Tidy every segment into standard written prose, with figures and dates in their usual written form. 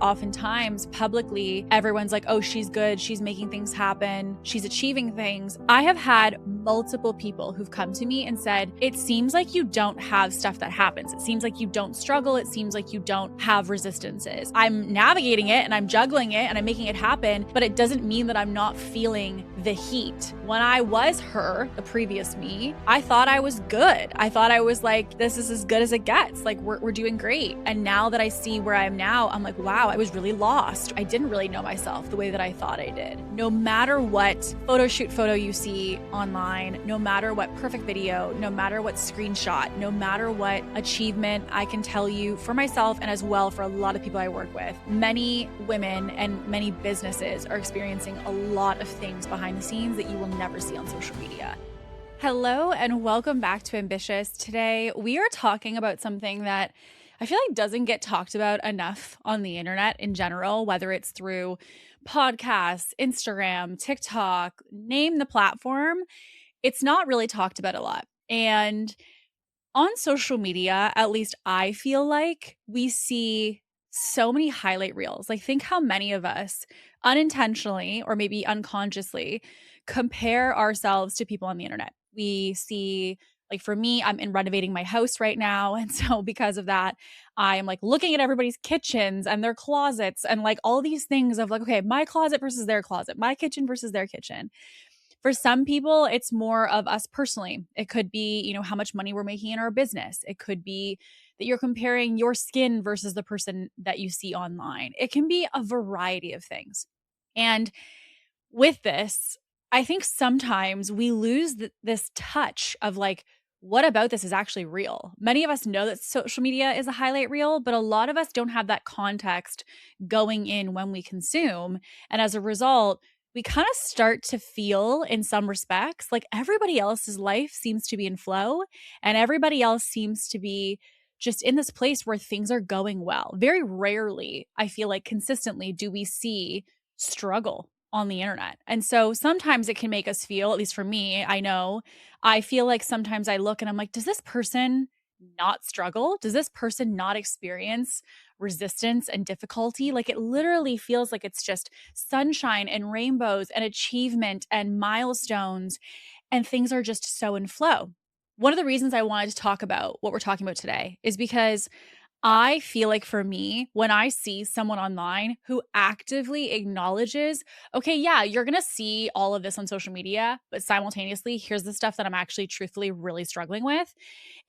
Oftentimes, publicly, everyone's like, oh, she's good, she's making things happen, she's achieving things. I have had multiple people who've come to me and said, it seems like you don't have stuff that happens. It seems like you don't struggle. It seems like you don't have resistances. I'm navigating it and I'm juggling it and I'm making it happen, but it doesn't mean that I'm not feeling the heat. When I was her, the previous me, I thought I was good. I thought I was like, this is as good as it gets. Like we're doing great. And now that I see where I am now, I'm like, wow, I was really lost. I didn't really know myself the way that I thought I did. No matter what photo you see online, no matter what perfect video, no matter what screenshot, no matter what achievement, I can tell you for myself and as well for a lot of people I work with, many women and many businesses are experiencing a lot of things behind the scenes that you will never see on social media. Hello and welcome back to Ambitious. Today we are talking about something that I feel like doesn't get talked about enough on the internet in general, whether it's through podcasts, Instagram, TikTok, name the platform. It's not really talked about a lot. And on social media, at least I feel like we see so many highlight reels. Like think how many of us unintentionally or maybe unconsciously compare ourselves to people on the internet. We see, like for me, I'm renovating my house right now. And so because of that, I am like looking at everybody's kitchens and their closets and like all these things of like, okay, my closet versus their closet, my kitchen versus their kitchen. For some people, it's more of us personally. It could be, how much money we're making in our business. It could be that you're comparing your skin versus the person that you see online. It can be a variety of things. And with this, I think sometimes we lose this touch of like, what about this is actually real? Many of us know that social media is a highlight reel, but a lot of us don't have that context going in when we consume. And as a result, we kind of start to feel in some respects like everybody else's life seems to be in flow and everybody else seems to be just in this place where things are going well. Very rarely, I feel like consistently, do we see struggle on the internet. And so sometimes it can make us feel, at least for me, I feel like sometimes I look and I'm like, does this person not struggle? Does this person not experience resistance and difficulty? Like it literally feels like it's just sunshine and rainbows and achievement and milestones and things are just so in flow. One of the reasons I wanted to talk about what we're talking about today is because I feel like for me, when I see someone online who actively acknowledges, okay, yeah, you're going to see all of this on social media, but simultaneously, here's the stuff that I'm actually truthfully really struggling with.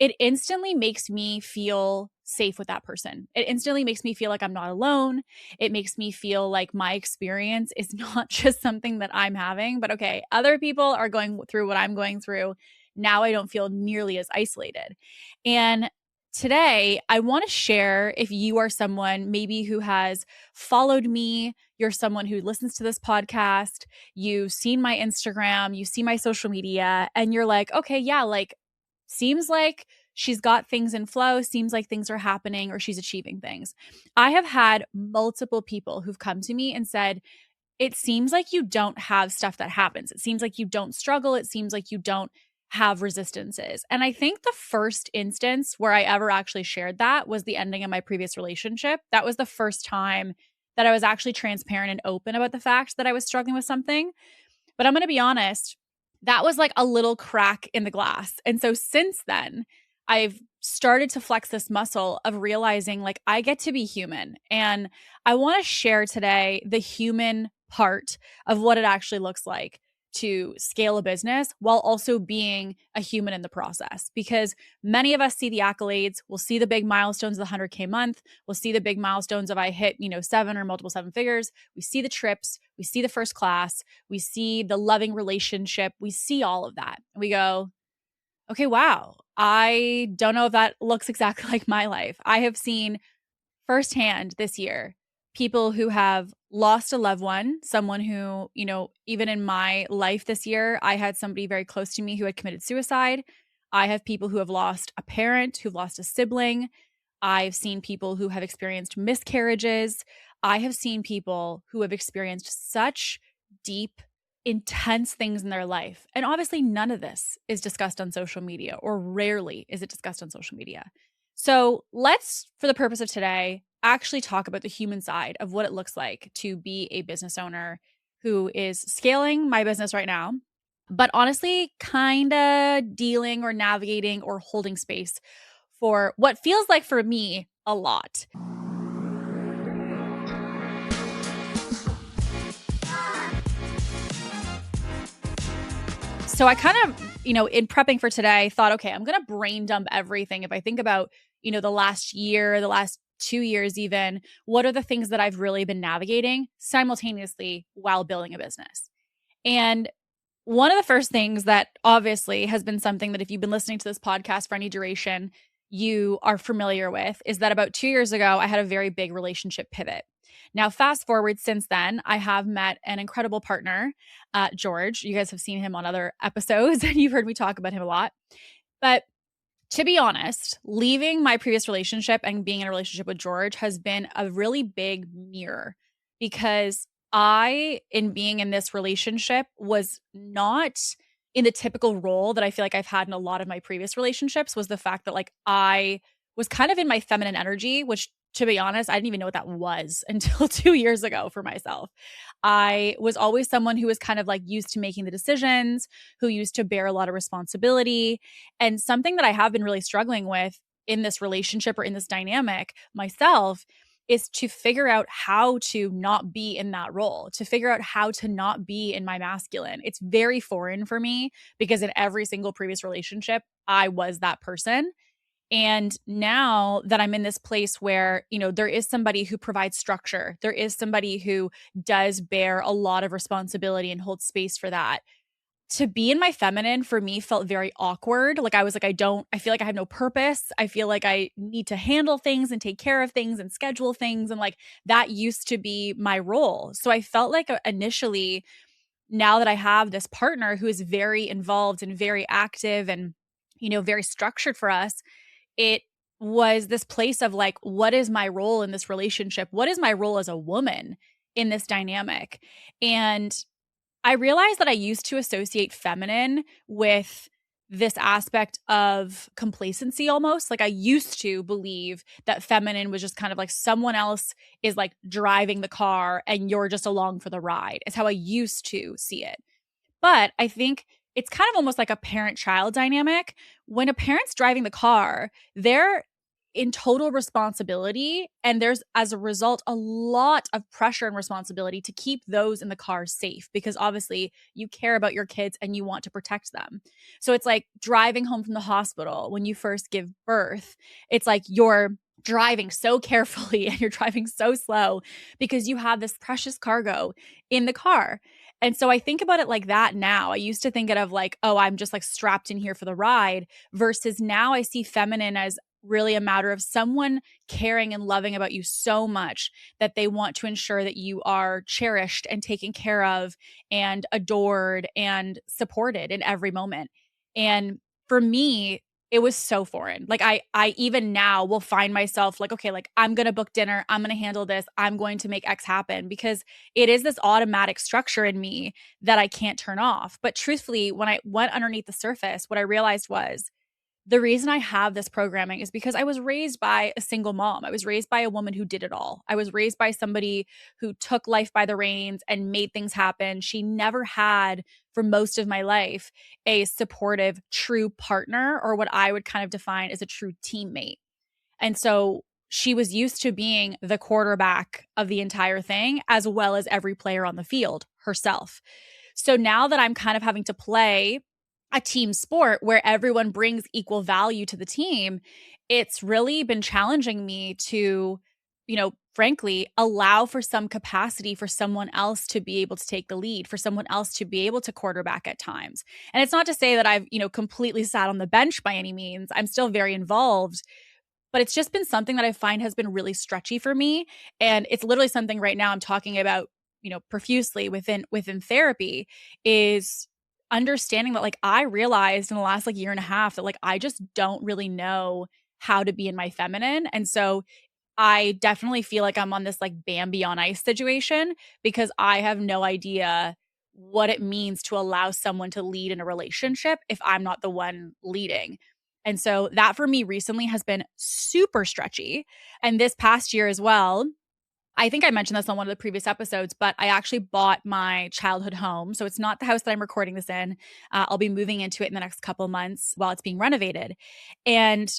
It instantly makes me feel safe with that person. It instantly makes me feel like I'm not alone. It makes me feel like my experience is not just something that I'm having, but okay, other people are going through what I'm going through. Now I don't feel nearly as isolated. And today, I want to share if you are someone maybe who has followed me, you're someone who listens to this podcast, you've seen my Instagram, you see my social media, and you're like, okay, yeah, like seems like she's got things in flow, seems like things are happening or she's achieving things. I have had multiple people who've come to me and said, it seems like you don't have stuff that happens. It seems like you don't struggle. It seems like you don't have resistances. And I think the first instance where I ever actually shared that was the ending of my previous relationship. That was the first time that I was actually transparent and open about the fact that I was struggling with something. But I'm going to be honest, that was like a little crack in the glass. And so since then, I've started to flex this muscle of realizing like I get to be human. And I want to share today the human part of what it actually looks like to scale a business while also being a human in the process. Because many of us see the accolades, we'll see the big milestones of the 100K month, we'll see the big milestones of I hit, 7 or multiple 7 figures, we see the trips, we see the first class, we see the loving relationship, we see all of that. And we go, okay, wow, I don't know if that looks exactly like my life. I have seen firsthand this year people who have lost a loved one, someone who, even in my life this year, I had somebody very close to me who had committed suicide. I have people who have lost a parent, who've lost a sibling. I've seen people who have experienced miscarriages. I have seen people who have experienced such deep, intense things in their life. And obviously none of this is discussed on social media, or rarely is it discussed on social media. So let's, for the purpose of today, actually talk about the human side of what it looks like to be a business owner who is scaling my business right now, but honestly, kind of dealing or navigating or holding space for what feels like for me a lot. So I kind of, in prepping for today, thought, okay, I'm going to brain dump everything. If I think about, the last year, the last 2 years, even, what are the things that I've really been navigating simultaneously while building a business? And one of the first things that obviously has been something that if you've been listening to this podcast for any duration, you are familiar with is that about 2 years ago, I had a very big relationship pivot. Now, fast forward since then, I have met an incredible partner, George. You guys have seen him on other episodes and you've heard me talk about him a lot. But to be honest, leaving my previous relationship and being in a relationship with George has been a really big mirror because in being in this relationship, was not in the typical role that I feel like I've had in a lot of my previous relationships, was the fact that like I was kind of in my feminine energy, which to be honest, I didn't even know what that was until 2 years ago for myself. I was always someone who was kind of like used to making the decisions, who used to bear a lot of responsibility. And something that I have been really struggling with in this relationship or in this dynamic myself is to figure out how to not be in that role, to figure out how to not be in my masculine. It's very foreign for me because in every single previous relationship, I was that person. And now that I'm in this place where, there is somebody who provides structure, there is somebody who does bear a lot of responsibility and holds space for that. To be in my feminine for me felt very awkward. Like I was like, I feel like I have no purpose. I feel like I need to handle things and take care of things and schedule things. And like that used to be my role. So I felt like initially, now that I have this partner who is very involved and very active and, very structured for us, it was this place of like, what is my role in this relationship? What is my role as a woman in this dynamic? And I realized that I used to associate feminine with this aspect of complacency almost. Like I used to believe that feminine was just kind of like someone else is like driving the car and you're just along for the ride. It's how I used to see it. But I think it's kind of almost like a parent-child dynamic. When a parent's driving the car, they're in total responsibility, and there's, as a result, a lot of pressure and responsibility to keep those in the car safe because obviously you care about your kids and you want to protect them. So it's like driving home from the hospital when you first give birth. It's like you're driving so carefully and you're driving so slow because you have this precious cargo in the car. And so I think about it like that now. I used to think of like, oh, I'm just like strapped in here for the ride, versus now I see feminine as really a matter of someone caring and loving about you so much that they want to ensure that you are cherished and taken care of and adored and supported in every moment. And for me, it was so foreign. Like I even now will find myself like, okay, like I'm going to book dinner. I'm going to handle this. I'm going to make X happen because it is this automatic structure in me that I can't turn off. But truthfully, when I went underneath the surface, what I realized was the reason I have this programming is because I was raised by a single mom. I was raised by a woman who did it all. I was raised by somebody who took life by the reins and made things happen. She never had, for most of my life, a supportive, true partner, or what I would kind of define as a true teammate. And so she was used to being the quarterback of the entire thing, as well as every player on the field herself. So now that I'm kind of having to play a team sport where everyone brings equal value to the team, it's really been challenging me to, frankly, allow for some capacity for someone else to be able to take the lead, for someone else to be able to quarterback at times. And it's not to say that I've, completely sat on the bench by any means. I'm still very involved, but it's just been something that I find has been really stretchy for me. And it's literally something right now I'm talking about, profusely within therapy, is understanding that like I realized in the last like year and a half that like I just don't really know how to be in my feminine. And so I definitely feel like I'm on this like Bambi on ice situation because I have no idea what it means to allow someone to lead in a relationship if I'm not the one leading. And so that for me recently has been super stretchy. And this past year as well, I think I mentioned this on one of the previous episodes, but I actually bought my childhood home. So it's not the house that I'm recording this in. I'll be moving into it in the next couple months while it's being renovated. And,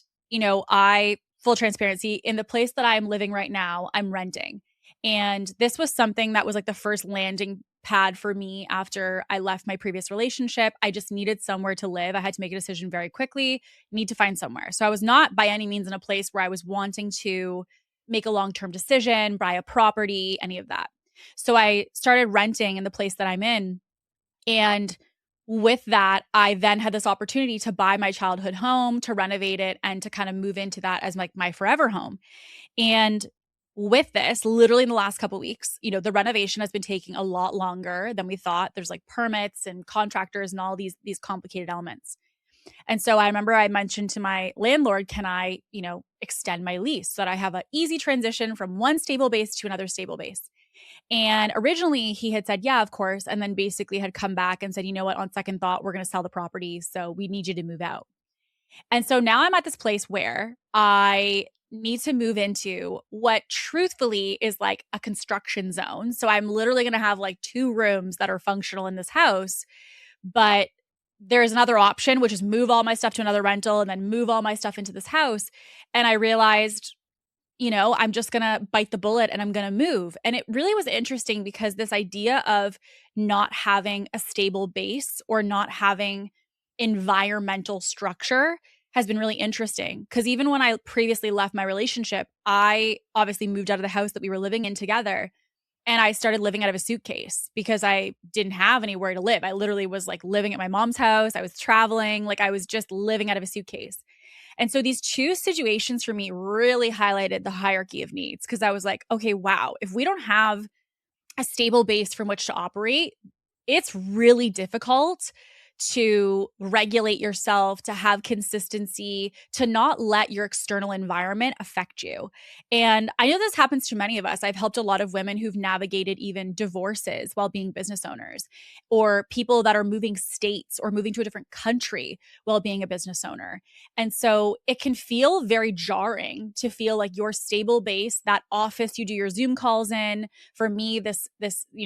full transparency, in the place that I'm living right now, I'm renting. And this was something that was like the first landing pad for me after I left my previous relationship. I just needed somewhere to live. I had to make a decision very quickly, need to find somewhere. So I was not by any means in a place where I was wanting to make a long-term decision, buy a property, any of that. So I started renting in the place that I'm in. And with that, I then had this opportunity to buy my childhood home, to renovate it, and to kind of move into that as like my forever home. And with this, literally in the last couple of weeks, the renovation has been taking a lot longer than we thought. There's like permits and contractors and all these complicated elements. And so I remember I mentioned to my landlord, can I, extend my lease so that I have an easy transition from one stable base to another stable base? And originally he had said, yeah, of course. And then basically had come back and said, you know what, on second thought, we're going to sell the property. So we need you to move out. And so now I'm at this place where I need to move into what truthfully is like a construction zone. So I'm literally going to have like 2 rooms that are functional in this house, but there's another option, which is move all my stuff to another rental and then move all my stuff into this house. And I realized, I'm just going to bite the bullet and I'm going to move. And it really was interesting because this idea of not having a stable base or not having environmental structure has been really interesting. Because even when I previously left my relationship, I obviously moved out of the house that we were living in together. And I started living out of a suitcase because I didn't have anywhere to live. I literally was like living at my mom's house. I was traveling. Like I was just living out of a suitcase. And so these 2 situations for me really highlighted the hierarchy of needs because I was like, okay, wow, if we don't have a stable base from which to operate, it's really difficult to regulate yourself, to have consistency, to not let your external environment affect you. And I know this happens to many of us. I've helped a lot of women who've navigated even divorces while being business owners, or people that are moving states or moving to a different country while being a business owner. And so it can feel very jarring to feel like your stable base, that office you do your Zoom calls in. For me, this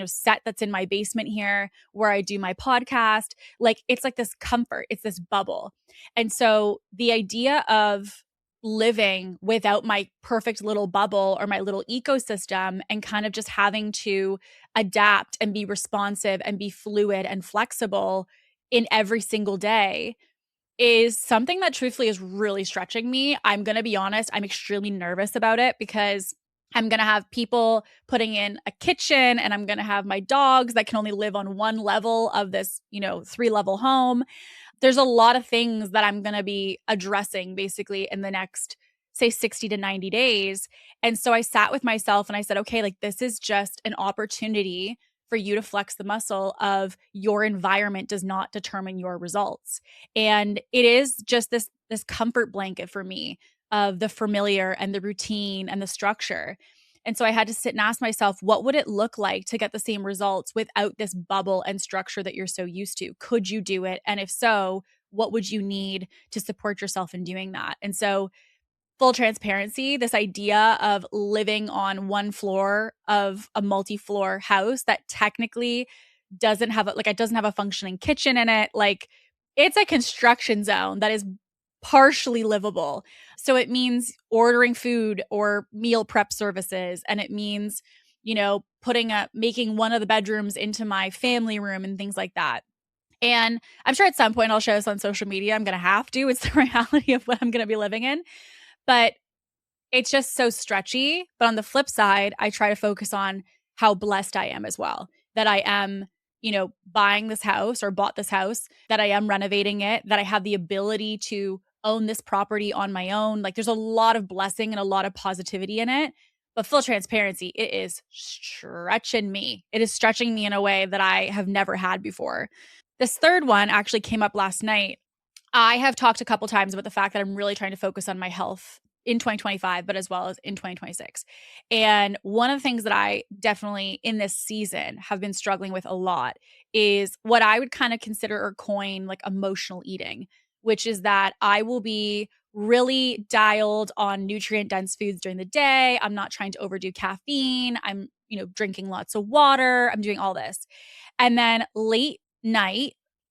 set that's in my basement here where I do my podcast, like it's like this comfort, it's this bubble. And so the idea of living without my perfect little bubble or my little ecosystem and kind of just having to adapt and be responsive and be fluid and flexible in every single day is something that truthfully is really stretching me. I'm going to be honest, I'm extremely nervous about it because I'm going to have people putting in a kitchen and I'm going to have my dogs that can only live on one level of this, 3-level home. There's a lot of things that I'm going to be addressing basically in the next, say, 60 to 90 days. And so I sat with myself and I said, okay, like this is just an opportunity for you to flex the muscle of your environment does not determine your results. And it is just this comfort blanket for me of the familiar and the routine and the structure. And so I had to sit and ask myself, what would it look like to get the same results without this bubble and structure that you're so used to? Could you do it? And if so, what would you need to support yourself in doing that? And so full transparency, this idea of living on one floor of a multi-floor house that technically doesn't have it doesn't have a functioning kitchen in it. Like it's a construction zone that is partially livable. So it means ordering food or meal prep services. And it means, making one of the bedrooms into my family room and things like that. And I'm sure at some point I'll share this on social media. I'm going to have to. It's the reality of what I'm going to be living in. But it's just so stretchy. But on the flip side, I try to focus on how blessed I am as well, that I am, buying this house or bought this house, that I am renovating it, that I have the ability to own this property on my own. Like there's a lot of blessing and a lot of positivity in it. But full transparency, it is stretching me. It is stretching me in a way that I have never had before. This third one actually came up last night. I have talked a couple times about the fact that I'm really trying to focus on my health in 2025, but as well as in 2026. And one of the things that I definitely in this season have been struggling with a lot is what I would kind of consider or coin like emotional eating, which is that I will be really dialed on nutrient dense foods during the day. I'm not trying to overdo caffeine. I'm, drinking lots of water. I'm doing all this. And then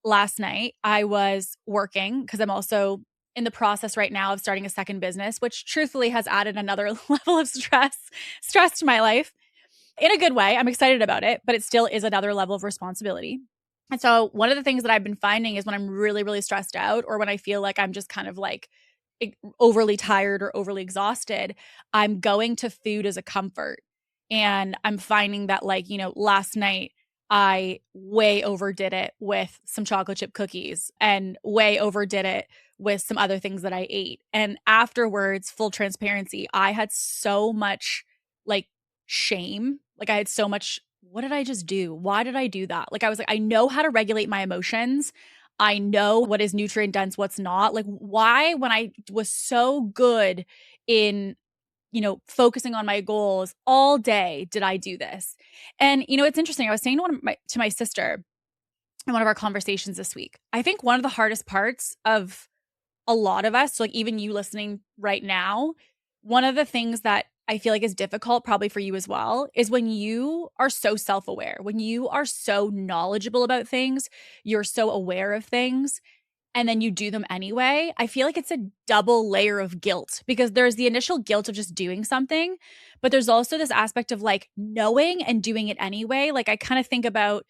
last night, I was working because I'm also in the process right now of starting a second business, which truthfully has added another level of stress to my life in a good way. I'm excited about it, but it still is another level of responsibility. And so one of the things that I've been finding is when I'm really, really stressed out, or when I feel like I'm just kind of like overly tired or overly exhausted, I'm going to food as a comfort. And I'm finding that, like, last night I way overdid it with some chocolate chip cookies and way overdid it with some other things that I ate. And afterwards, full transparency, I had so much like shame. Like I had so much, what did I just do? Why did I do that? Like I was like, I know how to regulate my emotions. I know what is nutrient dense, what's not. Like why, when I was so good in, focusing on my goals all day, did I do this? And it's interesting. I was saying to my sister in one of our conversations this week, I think one of the hardest parts of a lot of us, so like even you listening right now, one of the things that I feel like is difficult probably for you as well is when you are so self-aware, when you are so knowledgeable about things, you're so aware of things, and then you do them anyway. I feel like it's a double layer of guilt because there's the initial guilt of just doing something, but there's also this aspect of like knowing and doing it anyway. Like I kind of think about,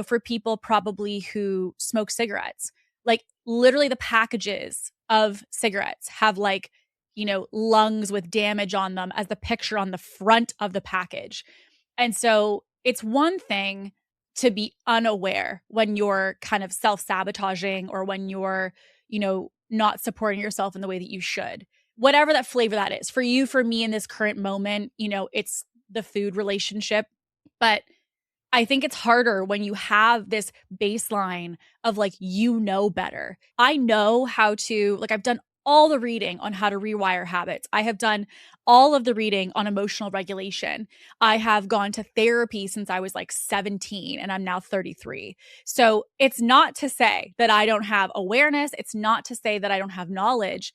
for people probably who smoke cigarettes, like literally the packages of cigarettes have like, lungs with damage on them as the picture on the front of the package. And so it's one thing to be unaware when you're kind of self-sabotaging or when you're, not supporting yourself in the way that you should. Whatever that flavor that is. For you, for me in this current moment, it's the food relationship. But I think it's harder when you have this baseline of like, better. I know how to, like, I've done all the reading on how to rewire habits. I have done all of the reading on emotional regulation. I have gone to therapy since I was like 17 and I'm now 33. So it's not to say that I don't have awareness. It's not to say that I don't have knowledge,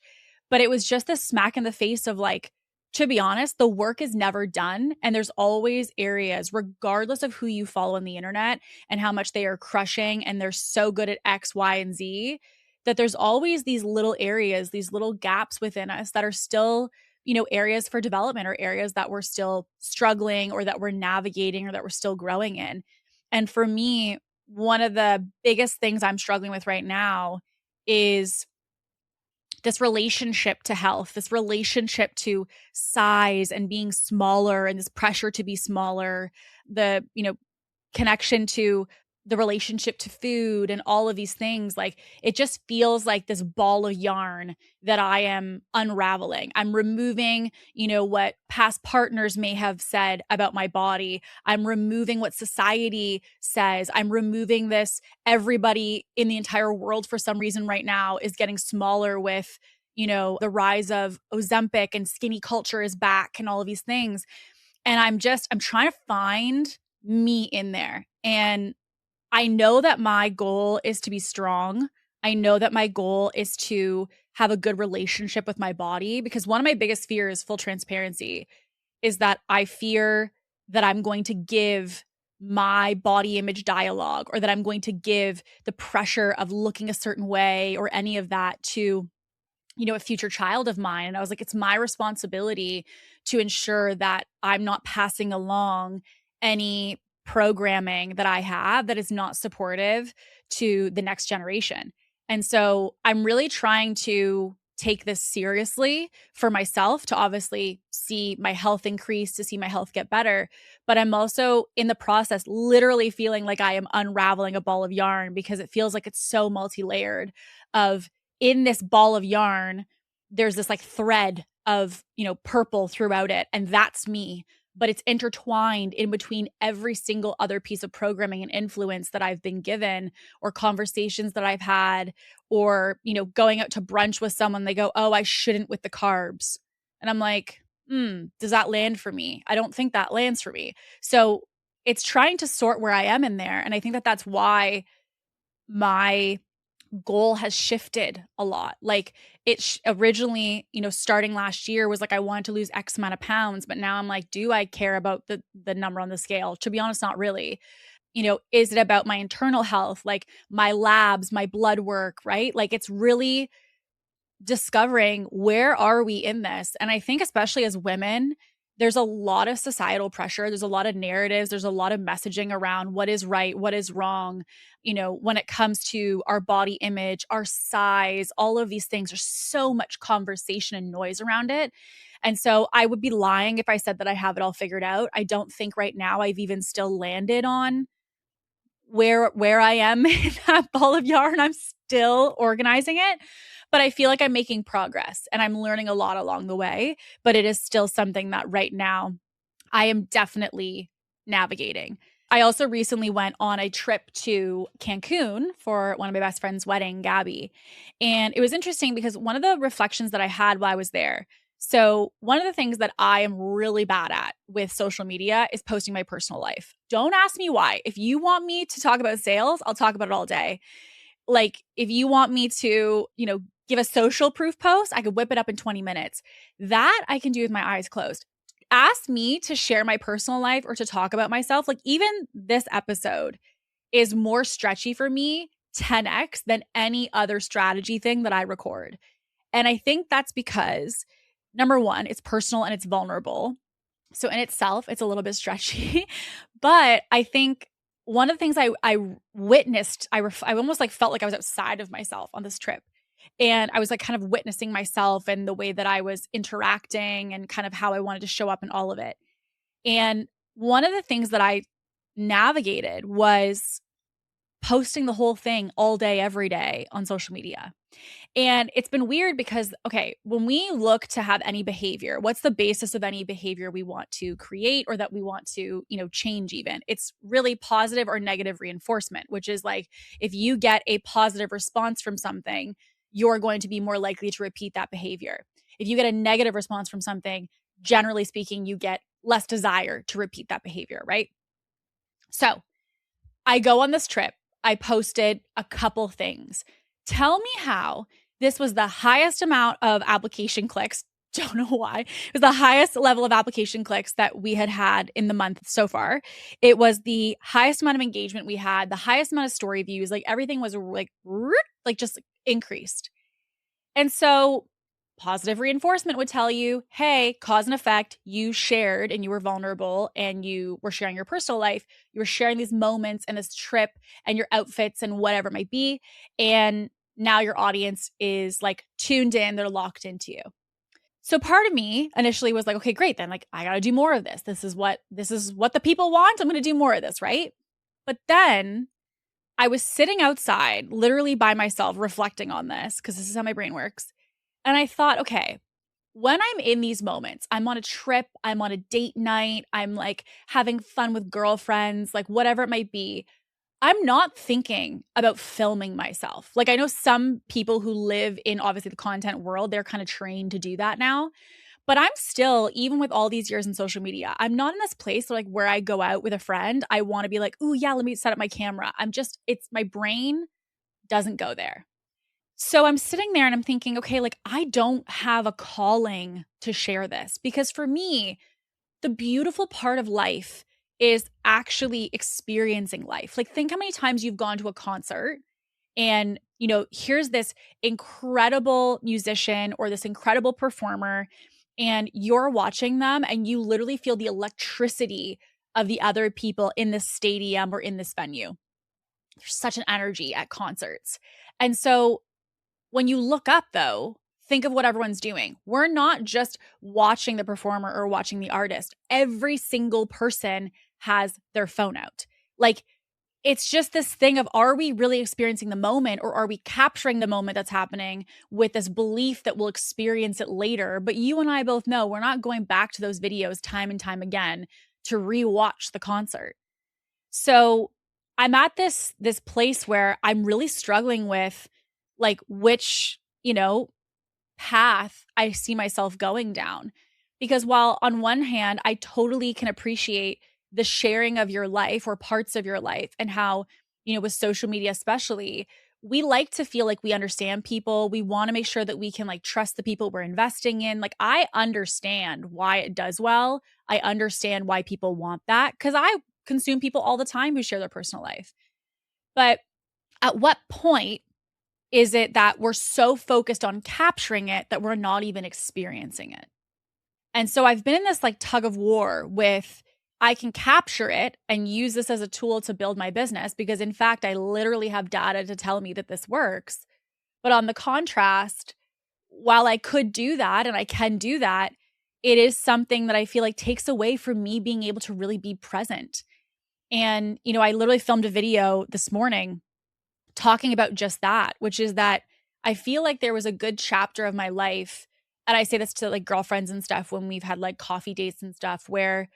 but it was just a smack in the face of like, to be honest, the work is never done. And there's always areas, regardless of who you follow on the internet and how much they are crushing and they're so good at X, Y, and Z, that there's always these little areas, these little gaps within us that are still, areas for development or areas that we're still struggling or that we're navigating or that we're still growing in. And for me, one of the biggest things I'm struggling with right now is this relationship to health, this relationship to size and being smaller and this pressure to be smaller, the, connection to the relationship to food and all of these things. Like it just feels like this ball of yarn that I am unraveling. I'm removing, what past partners may have said about my body. I'm removing what society says. I'm removing this. Everybody in the entire world for some reason right now is getting smaller with, the rise of Ozempic and skinny culture is back and all of these things. And I'm trying to find me in there. And I know that my goal is to be strong. I know that my goal is to have a good relationship with my body because one of my biggest fears, full transparency, is that I fear that I'm going to give my body image dialogue or that I'm going to give the pressure of looking a certain way or any of that to, a future child of mine. And I was like, it's my responsibility to ensure that I'm not passing along any programming that I have that is not supportive to the next generation. And so I'm really trying to take this seriously for myself to obviously see my health increase, to see my health get better. But I'm also in the process literally feeling like I am unraveling a ball of yarn because it feels like it's so multi-layered of in this ball of yarn, there's this like thread of, purple throughout it. And that's me. But it's intertwined in between every single other piece of programming and influence that I've been given or conversations that I've had or, going out to brunch with someone, they go, oh, I shouldn't with the carbs. And I'm like, does that land for me? I don't think that lands for me. So it's trying to sort where I am in there. And I think that that's why my goal has shifted a lot. Like originally, starting last year was like, I wanted to lose X amount of pounds, but now I'm like, do I care about the number on the scale? To be honest, not really. Is it about my internal health, like my labs, my blood work, right? Like it's really discovering where are we in this? And I think especially as women, there's a lot of societal pressure. There's a lot of narratives. There's a lot of messaging around what is right, what is wrong, when it comes to our body image, our size, all of these things. There's so much conversation and noise around it. And so I would be lying if I said that I have it all figured out. I don't think right now I've even still landed on where I am in that ball of yarn. I'm still organizing it, but I feel like I'm making progress and I'm learning a lot along the way, but it is still something that right now I am definitely navigating. I also recently went on a trip to Cancun for one of my best friend's wedding, Gabby. And it was interesting because one of the reflections that I had while I was there, so one of the things that I am really bad at with social media is posting my personal life. Don't ask me why. If you want me to talk about sales, I'll talk about it all day. Like if you want me to, give a social proof post, I could whip it up in 20 minutes. That I can do with my eyes closed. Ask me to share my personal life or to talk about myself. Like even this episode is more stretchy for me 10x than any other strategy thing that I record. And I think that's because number one, it's personal and it's vulnerable. So in itself, it's a little bit stretchy. But I think one of the things I witnessed, I almost like felt like I was outside of myself on this trip. And I was like kind of witnessing myself and the way that I was interacting and kind of how I wanted to show up in all of it. And one of the things that I navigated was posting the whole thing all day, every day on social media. And it's been weird because, okay, when we look to have any behavior, what's the basis of any behavior we want to create or that we want to, change even? It's really positive or negative reinforcement, which is like if you get a positive response from something, you're going to be more likely to repeat that behavior. If you get a negative response from something, generally speaking, you get less desire to repeat that behavior, right? So I go on this trip. I posted a couple things. Tell me how this was the highest amount of application clicks. Don't know why. It was the highest level of application clicks that we had in the month so far. It was the highest amount of engagement we had, the highest amount of story views. Like everything was like just increased. And so positive reinforcement would tell you, hey, cause and effect, you shared and you were vulnerable and you were sharing your personal life. You were sharing these moments and this trip and your outfits and whatever it might be. And now your audience is like tuned in, they're locked into you. So part of me initially was like, okay, great. Then like, I got to do more of this. This is what the people want. I'm going to do more of this. Right. But then I was sitting outside, literally by myself, reflecting on this because this is how my brain works. And I thought, okay, when I'm in these moments, I'm on a trip, I'm on a date night, I'm like having fun with girlfriends, like whatever it might be, I'm not thinking about filming myself. Like I know some people who live in obviously the content world, they're kind of trained to do that now. But I'm still, even with all these years in social media, I'm not in this place where I go out with a friend, I want to be like, oh yeah, let me set up my camera. It's my brain doesn't go there. So I'm sitting there and I'm thinking, okay, like I don't have a calling to share this because for me, the beautiful part of life is actually experiencing life. Like think how many times you've gone to a concert and, here's this incredible musician or this incredible performer and you're watching them and you literally feel the electricity of the other people in this stadium or in this venue. There's such an energy at concerts. And so when you look up, though, think of what everyone's doing. We're not just watching the performer or watching the artist. Every single person has their phone out. Like, it's just this thing of, are we really experiencing the moment or are we capturing the moment that's happening with this belief that we'll experience it later? But you and I both know we're not going back to those videos time and time again to rewatch the concert. So I'm at this place where I'm really struggling with like which, path I see myself going down. Because while on one hand, I totally can appreciate the sharing of your life or parts of your life and how, with social media especially, we like to feel like we understand people. We want to make sure that we can like trust the people we're investing in. Like I understand why it does well. I understand why people want that because I consume people all the time who share their personal life. But at what point is it that we're so focused on capturing it that we're not even experiencing it? And so I've been in this like tug of war with I can capture it and use this as a tool to build my business because in fact, I literally have data to tell me that this works. But on the contrast, while I could do that and I can do that, it is something that I feel like takes away from me being able to really be present. And, I literally filmed a video this morning talking about just that, which is that I feel like there was a good chapter of my life. And I say this to like girlfriends and stuff when we've had like coffee dates and stuff where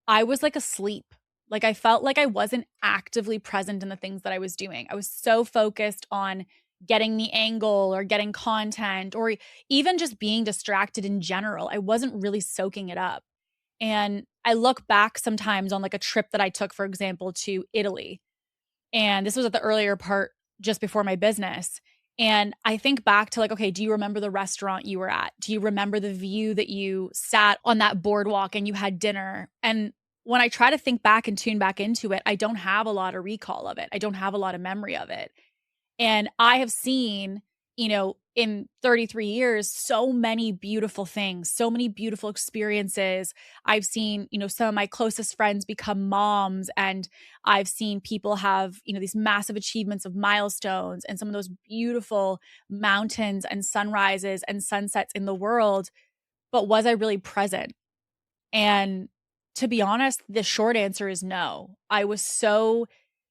I was like asleep. Like I felt like I wasn't actively present in the things that I was doing. I was so focused on getting the angle or getting content or even just being distracted in general. I wasn't really soaking it up. And I look back sometimes on like a trip that I took, for example, to Italy. And this was at the earlier part just before my business. And I think back to like, okay, do you remember the restaurant you were at? Do you remember the view that you sat on that boardwalk and you had dinner? And when I try to think back and tune back into it, I don't have a lot of recall of it. I don't have a lot of memory of it. And I have seen, in 33 years, so many beautiful things, so many beautiful experiences. I've seen, some of my closest friends become moms, and I've seen people have, these massive achievements of milestones and some of those beautiful mountains and sunrises and sunsets in the world. But was I really present? And to be honest, the short answer is no. I was so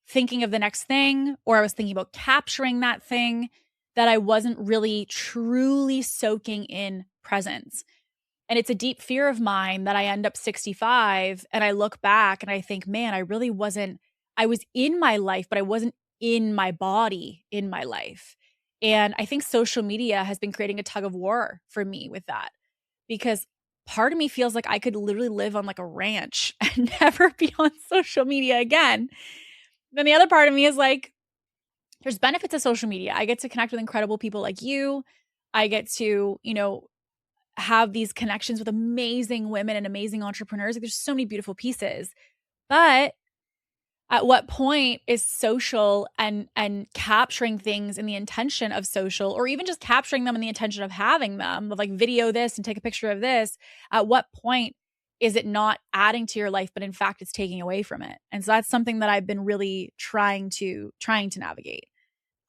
thinking of the next thing, or I was thinking about capturing that thing, that I wasn't really truly soaking in presence. And it's a deep fear of mine that I end up 65 and I look back and I think, man, I was in my life, but I wasn't in my body in my life. And I think social media has been creating a tug of war for me with that because part of me feels like I could literally live on like a ranch and never be on social media again. Then the other part of me is like, there's benefits of social media. I get to connect with incredible people like you. I get to, have these connections with amazing women and amazing entrepreneurs. Like, there's so many beautiful pieces. But at what point is social and capturing things in the intention of social, or even just capturing them in the intention of having them, of like video this and take a picture of this, at what point is it not adding to your life, but in fact it's taking away from it? And so that's something that I've been really trying to navigate.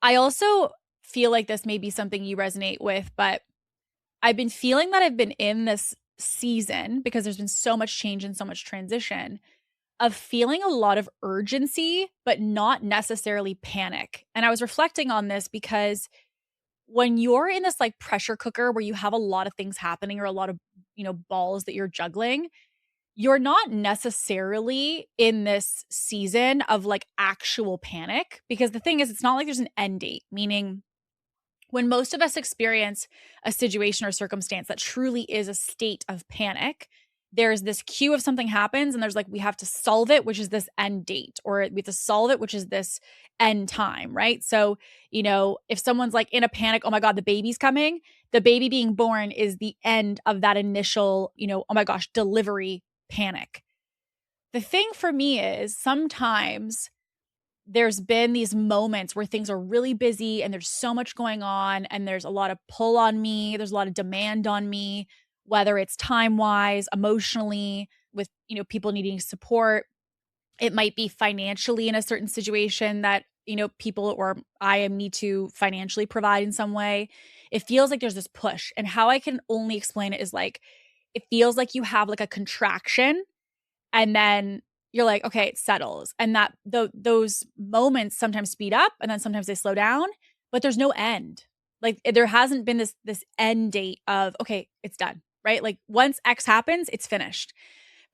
I also feel like this may be something you resonate with, but I've been feeling that I've been in this season because there's been so much change and so much transition of feeling a lot of urgency, but not necessarily panic. And I was reflecting on this because when you're in this like pressure cooker where you have a lot of things happening or a lot of, balls that you're juggling, you're not necessarily in this season of like actual panic, because the thing is, it's not like there's an end date, meaning when most of us experience a situation or circumstance that truly is a state of panic, there's this cue of something happens and there's like, we have to solve it, which is this end date, or we have to solve it, which is this end time, right? So, if someone's like in a panic, oh my God, the baby's coming, the baby being born is the end of that initial, oh my gosh, delivery panic. The thing for me is sometimes there's been these moments where things are really busy and there's so much going on and there's a lot of pull on me. There's a lot of demand on me, whether it's time-wise, emotionally, with, people needing support. It might be financially in a certain situation that, people or I need to financially provide in some way. It feels like there's this push. And how I can only explain it is like, it feels like you have like a contraction and then you're like, okay, it settles. And that those moments sometimes speed up and then sometimes they slow down, but there's no end. Like there hasn't been this end date of, okay, it's done, right? Like once X happens, it's finished.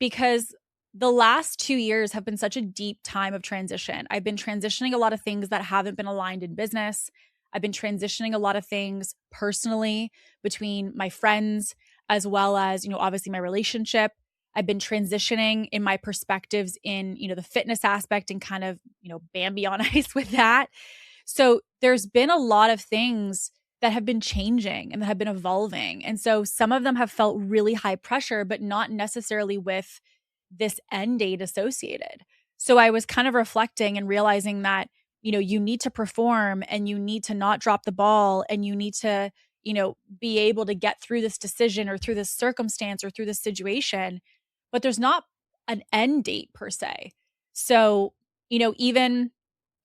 Because the last 2 years have been such a deep time of transition. I've been transitioning a lot of things that haven't been aligned in business. I've been transitioning a lot of things personally between my friends, as well as, obviously my relationship. I've been transitioning in my perspectives in, the fitness aspect and kind of, Bambi on ice with that. So there's been a lot of things that have been changing and that have been evolving. And so some of them have felt really high pressure, but not necessarily with this end date associated. So I was kind of reflecting and realizing that, you need to perform and you need to not drop the ball and you need to, be able to get through this decision or through this circumstance or through this situation, but there's not an end date per se. So, even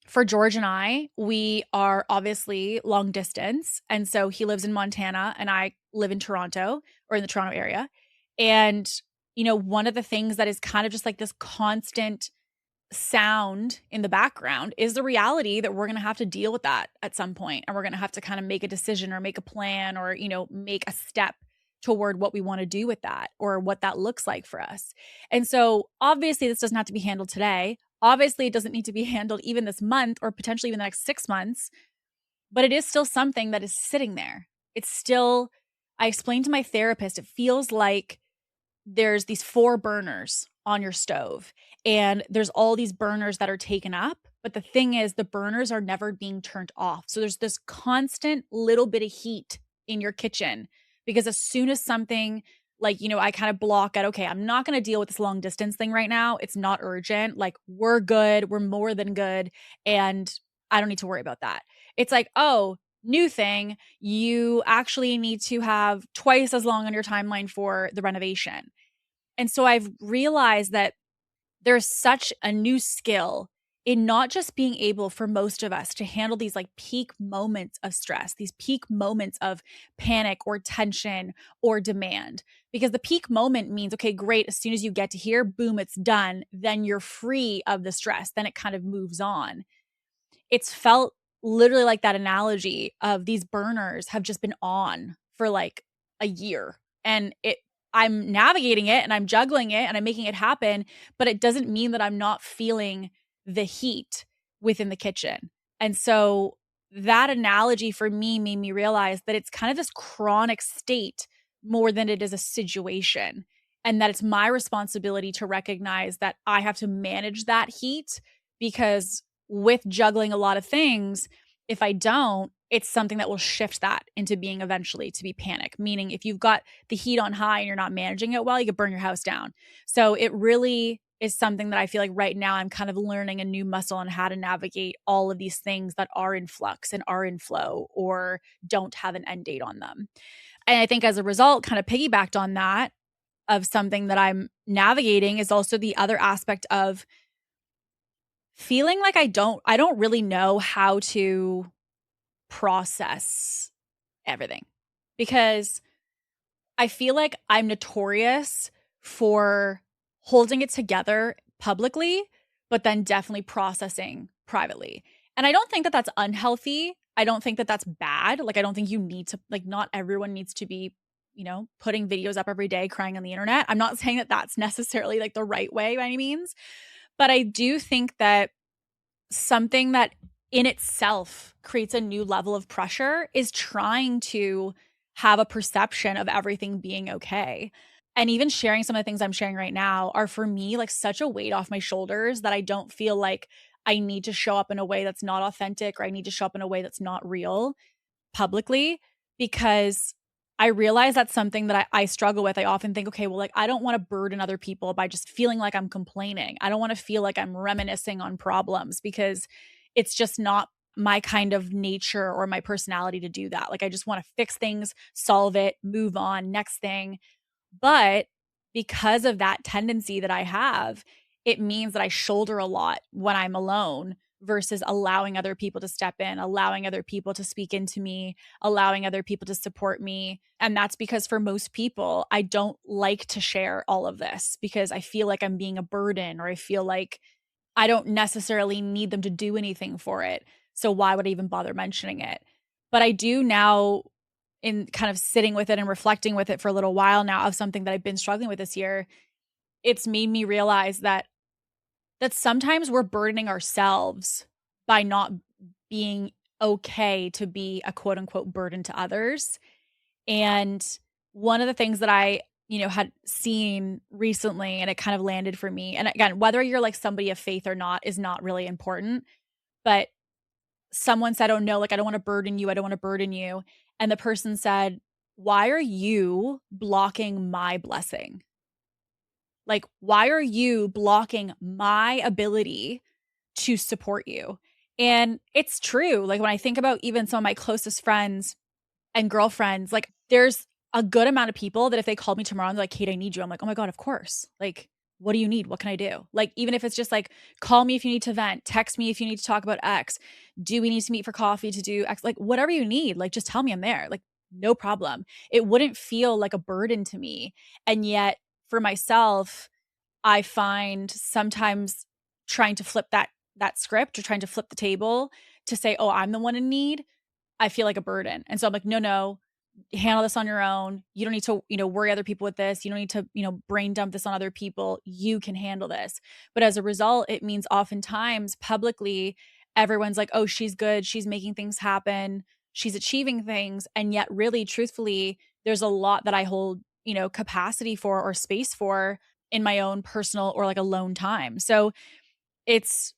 for George and I, we are obviously long distance. And so he lives in Montana and I live in Toronto or in the Toronto area. And, one of the things that is kind of just like this constant sound in the background is the reality that we're going to have to deal with that at some point, and we're going to have to kind of make a decision or make a plan or make a step toward what we want to do with that or what that looks like for us. And so obviously this doesn't have to be handled today. Obviously it doesn't need to be handled even this month or potentially even the next 6 months, but it is still something that is sitting there. It's still, I explained to my therapist, it feels like there's these 4 burners on your stove and there's all these burners that are taken up. But the thing is, the burners are never being turned off. So there's this constant little bit of heat in your kitchen because as soon as something like, I kind of block out, okay, I'm not going to deal with this long distance thing right now. It's not urgent. Like we're good. We're more than good. And I don't need to worry about that. It's like, oh, new thing. You actually need to have twice as long on your timeline for the renovation. And so I've realized that there's such a new skill in not just being able for most of us to handle these like peak moments of stress, these peak moments of panic or tension or demand. Because the peak moment means, okay, great. As soon as you get to here, boom, it's done. Then you're free of the stress. Then it kind of moves on. It's felt literally like that analogy of these burners have just been on for like a year. And I'm navigating it and I'm juggling it and I'm making it happen, but it doesn't mean that I'm not feeling the heat within the kitchen. And so that analogy for me made me realize that it's kind of this chronic state more than it is a situation. And that it's my responsibility to recognize that I have to manage that heat because with juggling a lot of things, if I don't, it's something that will shift that into being eventually to be panic. Meaning if you've got the heat on high and you're not managing it well, you could burn your house down. So it really is something that I feel like right now I'm kind of learning a new muscle on how to navigate all of these things that are in flux and are in flow or don't have an end date on them. And I think as a result, kind of piggybacked on that of something that I'm navigating is also the other aspect of feeling like I don't really know how to process everything because I feel like I'm notorious for holding it together publicly, but then definitely processing privately. And I don't think that that's unhealthy. I don't think that that's bad. Like, I don't think you need to, like, not everyone needs to be, putting videos up every day crying on the internet. I'm not saying that that's necessarily like the right way by any means, but I do think that something that in itself creates a new level of pressure is trying to have a perception of everything being okay. And even sharing some of the things I'm sharing right now are for me like such a weight off my shoulders that I don't feel like I need to show up in a way that's not authentic or I need to show up in a way that's not real publicly because I realize that's something that I struggle with. I often think, okay, well, like I don't want to burden other people by just feeling like I'm complaining. I don't want to feel like I'm reminiscing on problems because it's just not my kind of nature or my personality to do that. Like I just want to fix things, solve it, move on, next thing. But because of that tendency that I have, it means that I shoulder a lot when I'm alone versus allowing other people to step in, allowing other people to speak into me, allowing other people to support me. And that's because for most people, I don't like to share all of this because I feel like I'm being a burden or I feel like I don't necessarily need them to do anything for it. So why would I even bother mentioning it? But I do now, in kind of sitting with it and reflecting with it for a little while now of something that I've been struggling with this year, it's made me realize that sometimes we're burdening ourselves by not being okay to be a quote unquote burden to others. And one of the things that I, had seen recently and it kind of landed for me. And again, whether you're like somebody of faith or not is not really important, but someone said, "Oh no, like I don't want to burden you. I don't want to burden you." And the person said, "Why are you blocking my blessing? Like, why are you blocking my ability to support you?" And it's true. Like, when I think about even some of my closest friends and girlfriends, like, there's a good amount of people that if they called me tomorrow and they're like, "Kate, I need you." I'm like, "Oh my God, of course." Like, what do you need? What can I do? Like, even if it's just like, call me if you need to vent, text me if you need to talk about X. Do we need to meet for coffee to do X? Like, whatever you need, like, just tell me I'm there. Like, no problem. It wouldn't feel like a burden to me. And yet, for myself, I find sometimes trying to flip that script or trying to flip the table to say, "Oh, I'm the one in need," I feel like a burden. And so I'm like, "No, no, handle this on your own. You don't need to, worry other people with this. You don't need to, brain dump this on other people. You can handle this." But as a result, it means oftentimes publicly everyone's like, "Oh, she's good. She's making things happen. She's achieving things." And yet really truthfully, there's a lot that I hold, capacity for or space for in my own personal or like alone time. So it's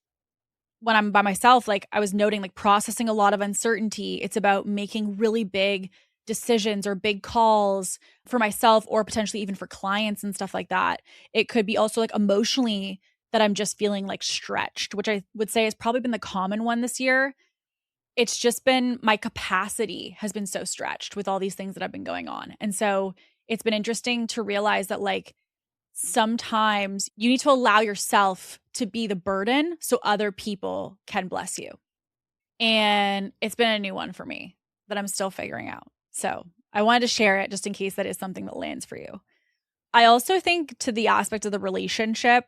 when I'm by myself, like I was noting, like processing a lot of uncertainty. It's about making really big decisions or big calls for myself or potentially even for clients and stuff like that. It could be also like emotionally that I'm just feeling like stretched, which I would say has probably been the common one this year. It's just been my capacity has been so stretched with all these things that have been going on. And so it's been interesting to realize that like sometimes you need to allow yourself to be the burden so other people can bless you. And it's been a new one for me that I'm still figuring out. So I wanted to share it just in case that is something that lands for you. I also think to the aspect of the relationship,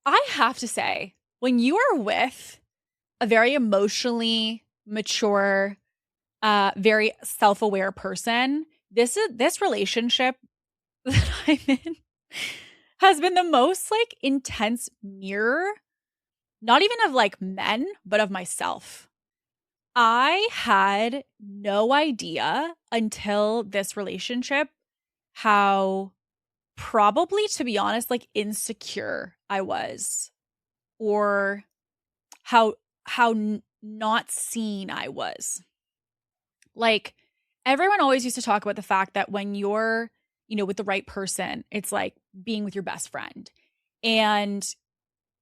I have to say, when you are with a very emotionally mature, very self-aware person, this relationship that I'm in has been the most like intense mirror, not even of like men, but of myself. I had no idea until this relationship how probably, to be honest, like insecure I was, or how not seen I was. Like everyone always used to talk about the fact that when you're, with the right person, it's like being with your best friend. And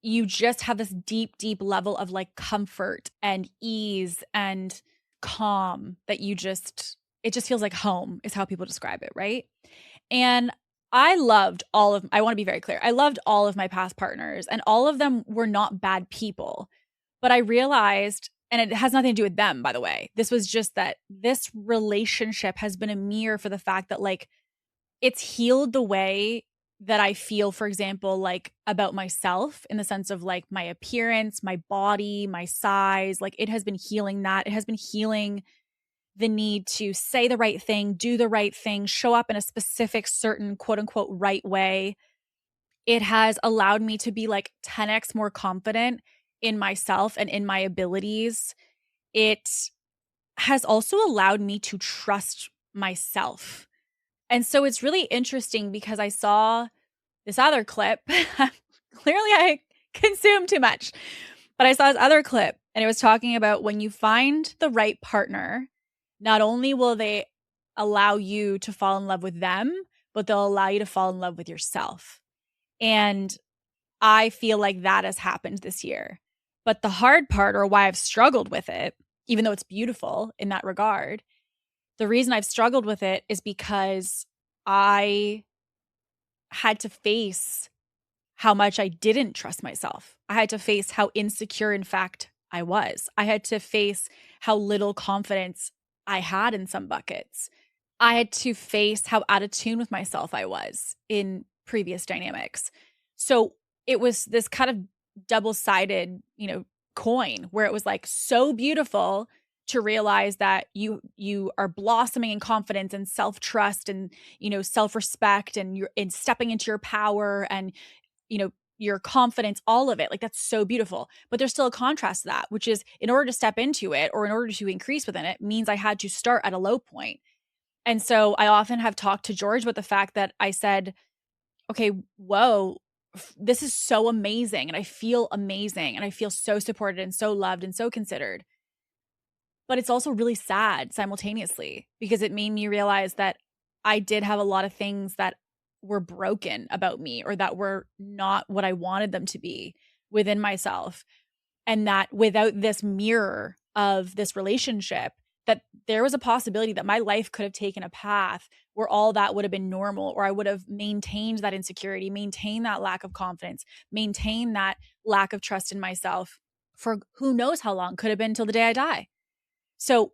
you just have this deep, deep level of like comfort and ease and calm that it just feels like home is how people describe it, right? And I want to be very clear. I loved all of my past partners and all of them were not bad people. But I realized, and it has nothing to do with them, by the way. This was just that this relationship has been a mirror for the fact that like it's healed the way that I feel, for example, like about myself in the sense of like my appearance, my body, my size. Like it has been healing that. It has been healing the need to say the right thing, do the right thing, show up in a specific, certain quote unquote right way. It has allowed me to be like 10x more confident in myself and in my abilities. It has also allowed me to trust myself. And so it's really interesting because I saw this other clip. Clearly, I consumed too much, but I saw this other clip and it was talking about when you find the right partner, not only will they allow you to fall in love with them, but they'll allow you to fall in love with yourself. And I feel like that has happened this year. But the hard part, or why I've struggled with it, even though it's beautiful in that regard, the reason I've struggled with it is because I had to face how much I didn't trust myself. I had to face how insecure, in fact, I was. I had to face how little confidence I had in some buckets. I had to face how out of tune with myself I was in previous dynamics. So it was this kind of double-sided, coin where it was like so beautiful to realize that you are blossoming in confidence and self-trust and self-respect and you're in stepping into your power and your confidence, all of it. Like that's so beautiful. But there's still a contrast to that, which is in order to step into it or in order to increase within it means I had to start at a low point. And so I often have talked to George about the fact that I said, okay, whoa, this is so amazing. And I feel amazing. And I feel so supported and so loved and so considered. But it's also really sad simultaneously because it made me realize that I did have a lot of things that were broken about me or that were not what I wanted them to be within myself. And that without this mirror of this relationship, that there was a possibility that my life could have taken a path where all that would have been normal, or I would have maintained that insecurity, maintained that lack of confidence, maintained that lack of trust in myself for who knows how long, could have been till the day I die. So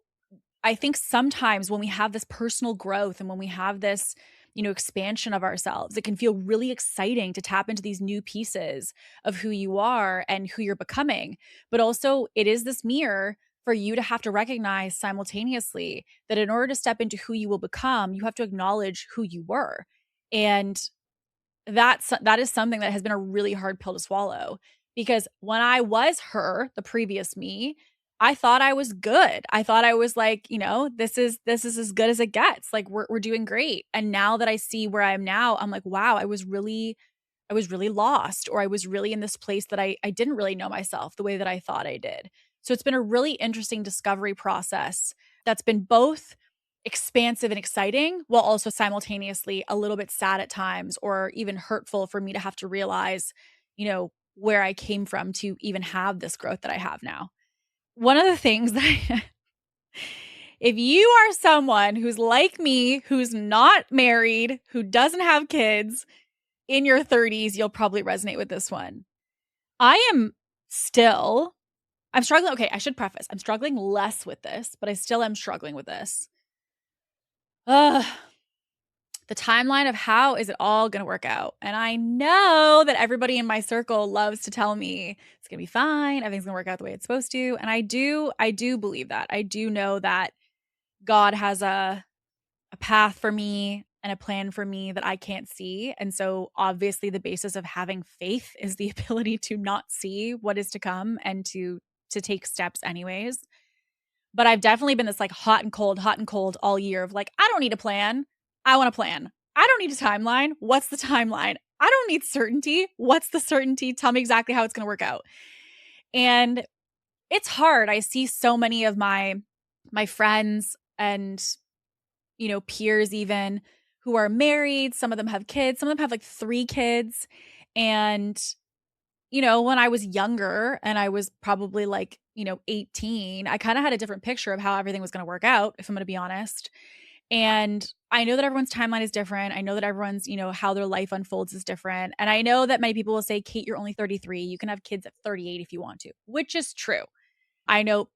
I think sometimes when we have this personal growth and when we have this, expansion of ourselves, it can feel really exciting to tap into these new pieces of who you are and who you're becoming. But also, it is this mirror for you to have to recognize simultaneously that in order to step into who you will become, you have to acknowledge who you were. And that is something that has been a really hard pill to swallow, because when I was her, the previous me, I thought I was good. I thought I was like, this is as good as it gets. Like we're doing great. And now that I see where I am now, I'm like, wow, I was really lost, or I was really in this place that I didn't really know myself the way that I thought I did. So it's been a really interesting discovery process that's been both expansive and exciting, while also simultaneously a little bit sad at times, or even hurtful for me to have to realize, where I came from to even have this growth that I have now. One of the things that if you are someone who's like me, who's not married, who doesn't have kids in your 30s, you'll probably resonate with this one. I am still, I'm struggling. Okay, I should preface, I'm struggling less with this, but I still am struggling with this. Ugh. The timeline of how is it all going to work out. And I know that everybody in my circle loves to tell me it's going to be fine, everything's going to work out the way it's supposed to. And I do believe that. I do know that God has a path for me and a plan for me that I can't see. And so obviously the basis of having faith is the ability to not see what is to come and to take steps anyways. But I've definitely been this like hot and cold all year of like, I don't need a plan. I want a plan. I don't need a timeline. What's the timeline? I don't need certainty. What's the certainty? Tell me exactly how it's going to work out. And it's hard. I see so many of my friends and peers even who are married. Some of them have kids. Some of them have like 3 kids. And when I was younger and I was probably like, 18, I kind of had a different picture of how everything was going to work out, if I'm going to be honest. And I know that everyone's timeline is different. I know that everyone's, how their life unfolds is different. And I know that many people will say, Kate, you're only 33. You can have kids at 38 if you want to, which is true. I know,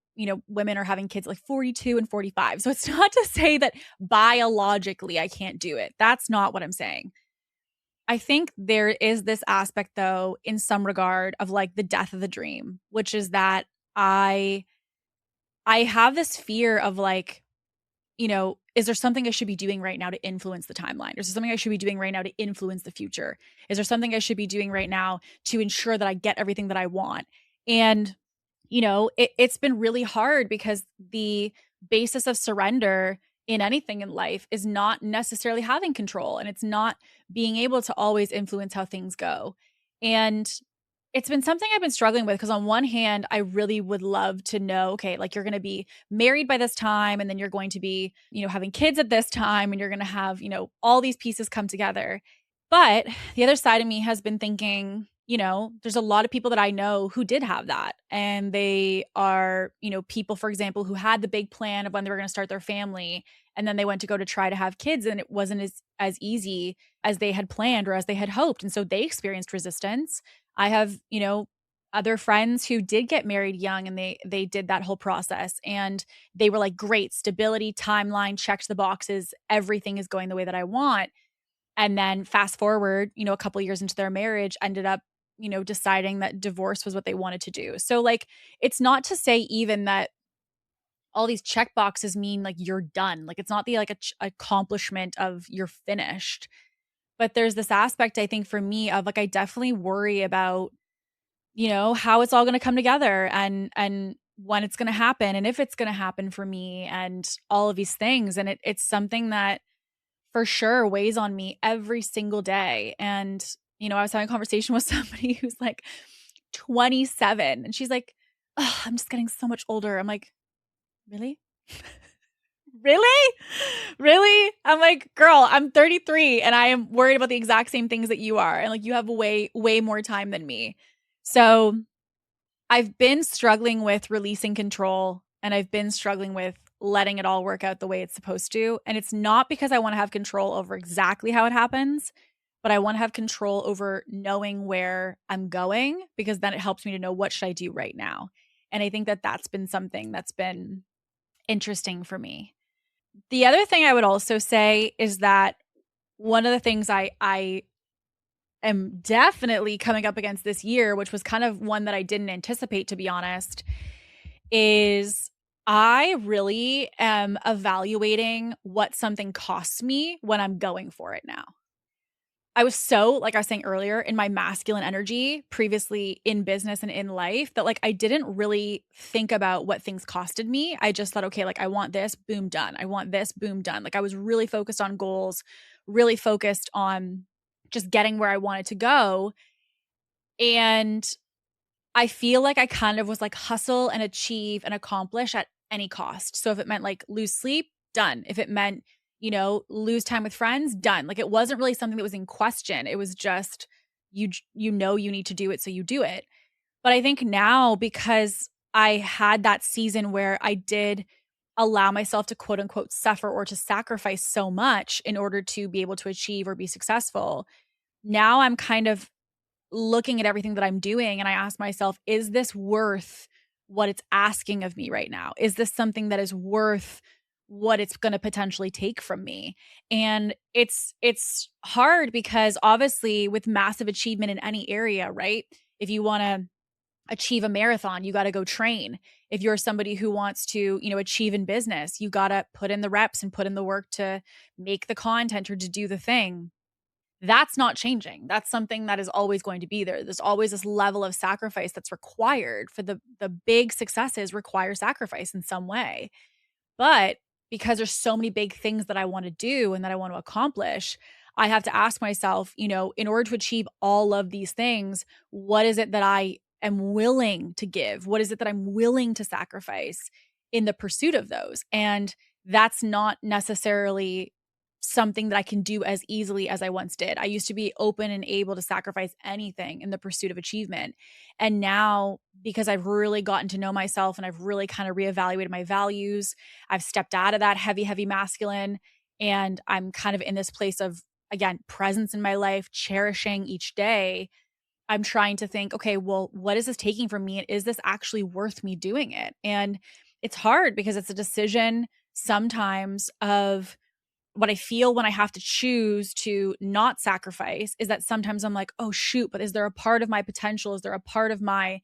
women are having kids at like 42 and 45. So it's not to say that biologically I can't do it. That's not what I'm saying. I think there is this aspect, though, in some regard of like the death of the dream, which is that I have this fear of like, is there something I should be doing right now to influence the timeline? Is there something I should be doing right now to influence the future? Is there something I should be doing right now to ensure that I get everything that I want? And, it's been really hard because the basis of surrender in anything in life is not necessarily having control, and it's not being able to always influence how things go. And it's been something I've been struggling with because on one hand, I really would love to know, okay, like you're going to be married by this time, and then you're going to be, having kids at this time, and you're going to have, all these pieces come together. But the other side of me has been thinking, there's a lot of people that I know who did have that. And they are, people, for example, who had the big plan of when they were going to start their family. And then they went to go to try to have kids, and it wasn't as easy as they had planned or as they had hoped. And so they experienced resistance. I have, other friends who did get married young, and they did that whole process, and they were like, great, stability, timeline, checked the boxes, everything is going the way that I want. And then fast forward, a couple years into their marriage, ended up, deciding that divorce was what they wanted to do. So like, it's not to say even that all these check boxes mean like you're done. Like it's not the like accomplishment of you're finished. But there's this aspect, I think, for me of like, I definitely worry about, how it's all going to come together, and when it's going to happen, and if it's going to happen for me, and all of these things. And it's something that for sure weighs on me every single day. And, I was having a conversation with somebody who's like 27, and she's like, oh, I'm just getting so much older. I'm like, Really? Really? Really? I'm like, girl, I'm 33 and I am worried about the exact same things that you are. And like, you have way, way more time than me. So I've been struggling with releasing control and I've been struggling with letting it all work out the way it's supposed to. And it's not because I want to have control over exactly how it happens, but I want to have control over knowing where I'm going because then it helps me to know what should I do right now. And I think that that's been something that's been interesting for me. The other thing I would also say is that one of the things I am definitely coming up against this year, which was kind of one that I didn't anticipate, to be honest, is I really am evaluating what something costs me when I'm going for it now. I was so, like I was saying earlier, in my masculine energy previously in business and in life that like I didn't really think about what things costed me. I just thought, okay, like I want this, boom, done. I want this, boom, done. Like I was really focused on goals, really focused on just getting where I wanted to go. And I feel like I kind of was like hustle and achieve and accomplish at any cost. So if it meant like lose sleep, done. If it meant, lose time with friends, done. Like it wasn't really something that was in question. It was just you need to do it, so you do it. But I think now because I had that season where I did allow myself to quote unquote suffer or to sacrifice so much in order to be able to achieve or be successful. Now I'm kind of looking at everything that I'm doing and I ask myself, is this worth what it's asking of me right now? Is this something that is worth what it's going to potentially take from me? And it's hard because obviously with massive achievement in any area, right? If you want to achieve a marathon, you got to go train. If you're somebody who wants to, achieve in business, you got to put in the reps and put in the work to make the content or to do the thing. That's not changing. That's something that is always going to be there. There's always this level of sacrifice that's required for the big successes require sacrifice in some way. But because there's so many big things that I want to do and that I want to accomplish, I have to ask myself, in order to achieve all of these things, what is it that I am willing to give? What is it that I'm willing to sacrifice in the pursuit of those? And that's not necessarily something that I can do as easily as I once did. I used to be open and able to sacrifice anything in the pursuit of achievement. And now, because I've really gotten to know myself and I've really kind of reevaluated my values, I've stepped out of that heavy, heavy masculine. And I'm kind of in this place of, again, presence in my life, cherishing each day. I'm trying to think, okay, well, what is this taking from me? And is this actually worth me doing it? And it's hard because it's a decision sometimes of, what I feel when I have to choose to not sacrifice is that sometimes I'm like, oh, shoot, but is there a part of my potential? Is there a part of my,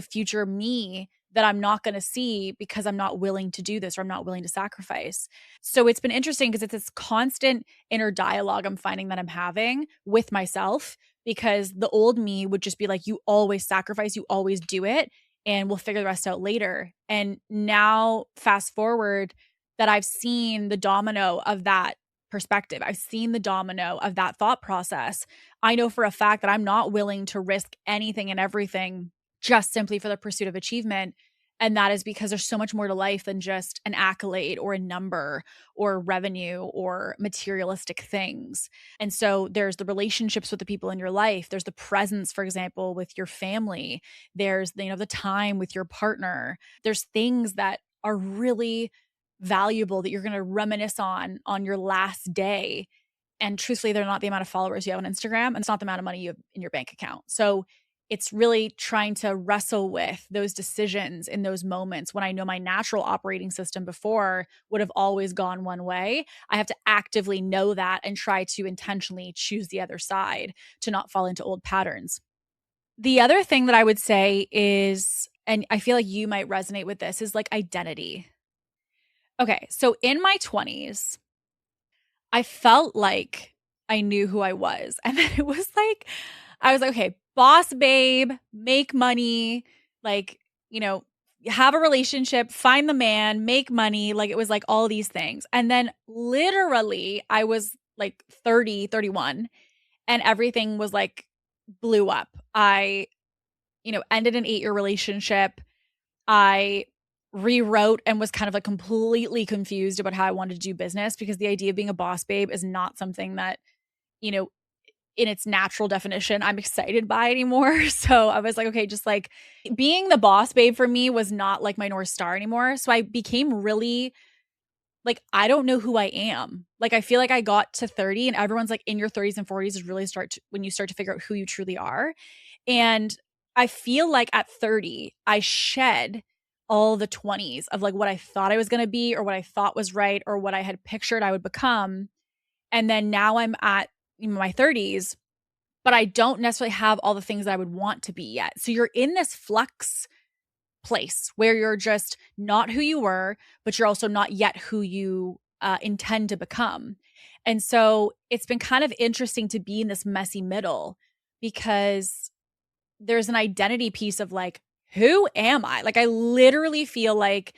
future me that I'm not going to see because I'm not willing to do this or I'm not willing to sacrifice? So it's been interesting because it's this constant inner dialogue I'm finding that I'm having with myself because the old me would just be like, you always sacrifice, you always do it, and we'll figure the rest out later. And now, fast forward, that I've seen the domino of that perspective. I've seen the domino of that thought process. I know for a fact that I'm not willing to risk anything and everything just simply for the pursuit of achievement. And that is because there's so much more to life than just an accolade or a number or revenue or materialistic things. And so there's the relationships with the people in your life. There's the presence, for example, with your family. There's, the time with your partner. There's things that are really valuable that you're going to reminisce on your last day. And truthfully, they're not the amount of followers you have on Instagram, and it's not the amount of money you have in your bank account. So it's really trying to wrestle with those decisions in those moments when I know my natural operating system before would have always gone one way. I have to actively know that and try to intentionally choose the other side to not fall into old patterns. The other thing that I would say is, and I feel like you might resonate with this, is like identity. Okay, so in my 20s, I felt like I knew who I was. And then it was like, I was like, okay, boss babe, make money, like, have a relationship, find the man, make money. Like it was like all these things. And then literally, I was like 30, 31, and everything was like blew up. I, ended an 8-year relationship. I rewrote and was kind of like completely confused about how I wanted to do business, because the idea of being a boss babe is not something that, you know, in its natural definition, I'm excited by anymore. So I was like, okay, just like being the boss babe for me was not like my North Star anymore. So I became really like, I don't know who I am. Like, I feel like I got to 30 and everyone's like, in your 30s and 40s is really when you start to figure out who you truly are. And I feel like at 30, I shed all the 20s of like what I thought I was going to be or what I thought was right or what I had pictured I would become. And then now I'm at my 30s, but I don't necessarily have all the things that I would want to be yet. So you're in this flux place where you're just not who you were, but you're also not yet who you intend to become. And so it's been kind of interesting to be in this messy middle, because there's an identity piece of like, who am I? Like, I literally feel like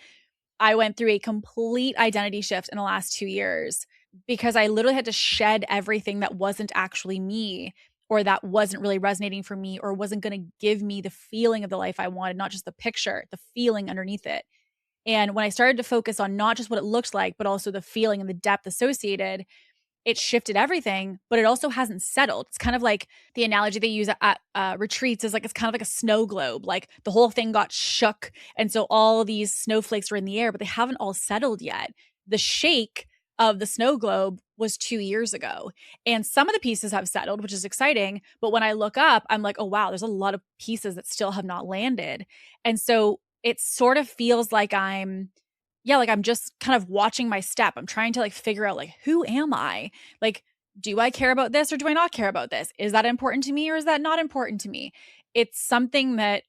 I went through a complete identity shift in the last 2 years, because I literally had to shed everything that wasn't actually me, or that wasn't really resonating for me, or wasn't going to give me the feeling of the life I wanted, not just the picture, the feeling underneath it. And when I started to focus on not just what it looked like, but also the feeling and the depth associated, it shifted everything, but it also hasn't settled. It's kind of like the analogy they use at retreats is like, it's kind of like a snow globe. Like the whole thing got shook. And so all these snowflakes are in the air, but they haven't all settled yet. The shake of the snow globe was 2 years ago. And some of the pieces have settled, which is exciting. But when I look up, I'm like, oh, wow, there's a lot of pieces that still have not landed. And so it sort of feels like I'm just kind of watching my step. I'm trying to like figure out like, who am I? Like, do I care about this or do I not care about this? Is that important to me or is that not important to me? It's something that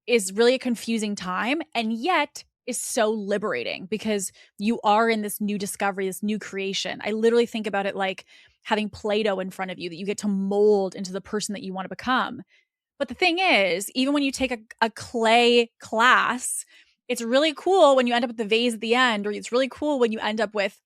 is really a confusing time, and yet is so liberating, because you are in this new discovery, this new creation. I literally think about it like having Play-Doh in front of you that you get to mold into the person that you want to become. But the thing is, even when you take a clay class, it's really cool when you end up with the vase at the end, or it's really cool when you end up with,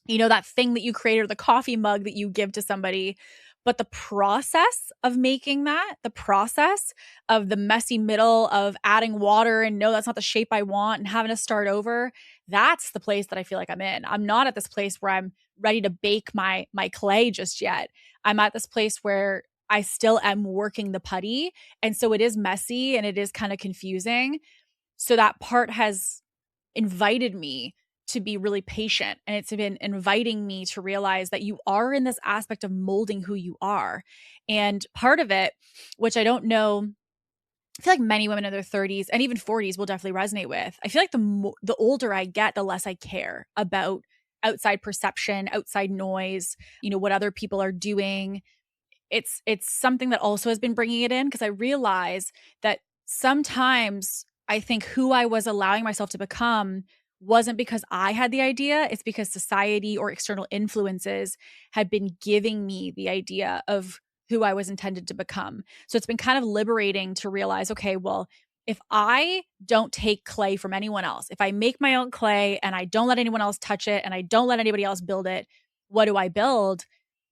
that thing that you created, or the coffee mug that you give to somebody. But the process of making that, the process of the messy middle of adding water and no, that's not the shape I want, and having to start over, that's the place that I feel like I'm in. I'm not at this place where I'm ready to bake my clay just yet. I'm at this place where I still am working the putty. And so it is messy and it is kind of confusing. So that part has invited me to be really patient. And it's been inviting me to realize that you are in this aspect of molding who you are. And part of it, which I don't know, I feel like many women in their 30s and even 40s will definitely resonate with. I feel like the older I get, the less I care about outside perception, outside noise, what other people are doing. It's something that also has been bringing it in, because I realize that sometimes I think who I was allowing myself to become wasn't because I had the idea. It's because society or external influences had been giving me the idea of who I was intended to become. So it's been kind of liberating to realize, okay, well, if I don't take clay from anyone else, if I make my own clay and I don't let anyone else touch it and I don't let anybody else build it, what do I build?